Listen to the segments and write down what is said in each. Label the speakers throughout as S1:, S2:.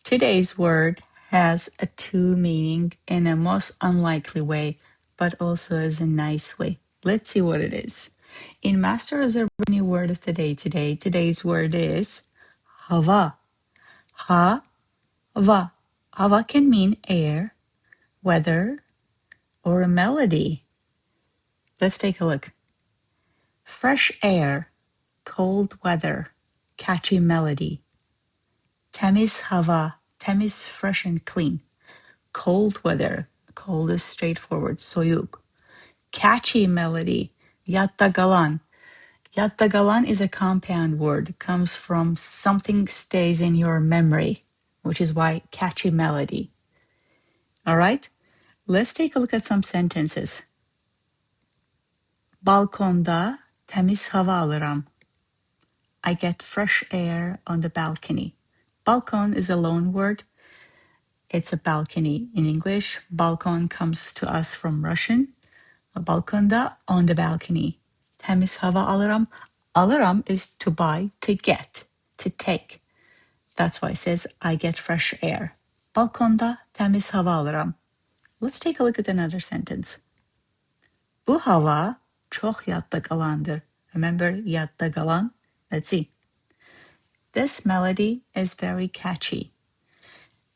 S1: Today's word has a two meaning in a most unlikely way, but also as a nice way. Let's see what it is. In Master Azerbaijani word of the day today's word is hava. Ha-va. Hava can mean air, weather, or a melody. Let's take a look. Fresh air, cold weather, catchy melody. Təmiz HAVA, temiz, fresh and clean. Cold weather, cold is straightforward, soyuq. Catchy melody, yaddaqalan. Yaddaqalan is a compound word. It comes from something stays in your memory, which is why catchy melody. All right, let's take a look at some sentences. Balkonda təmiz hava alıram. I get fresh air on the balcony. Balkon is a loan word. It's a balcony in English. Balkon comes to us from Russian. Balkonda, on the balcony. Təmiz hava alıram. Alıram is to buy, to get, to take. That's why it says I get fresh air. Balkonda təmiz hava alıram. Let's take a look at another sentence. Bu hava çox yaddaqalandır. Remember yaddaqalan? Let's see. This melody is very catchy.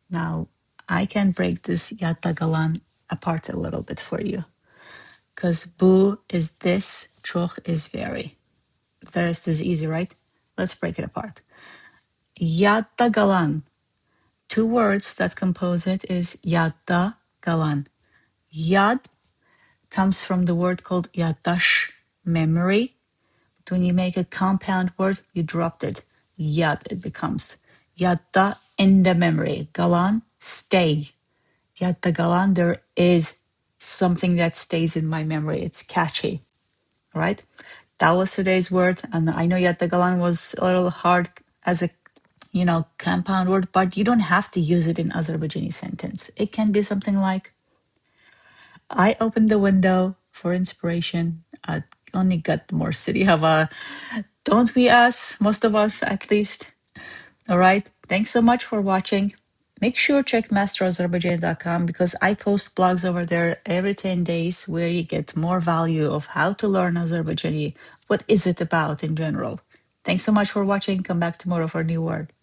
S1: Now, I can break this yaddaqalan apart a little bit for you. Because bu is this, çok is very. The rest is easy, right? Let's break it apart. Yaddaqalan. Two words that compose it is yaddaqalan. Yad comes from the word called yaddash, memory. But when you make a compound word, you dropped it. Yad, it becomes. Yadda, in the memory. Galan, stay. Yaddaqalan, there is something that stays in my memory. It's catchy, right? That was today's word. And I know yaddaqalan was a little hard as a, compound word, but you don't have to use it in Azerbaijani sentence. It can be something like, I opened the window for inspiration. I only got more city hava. Don't we us? Most of us, at least. All right. Thanks so much for watching. Make sure check masterazerbaijan.com because I post blogs over there every 10 days where you get more value of how to learn Azerbaijani. What is it about in general? Thanks so much for watching. Come back tomorrow for a new word.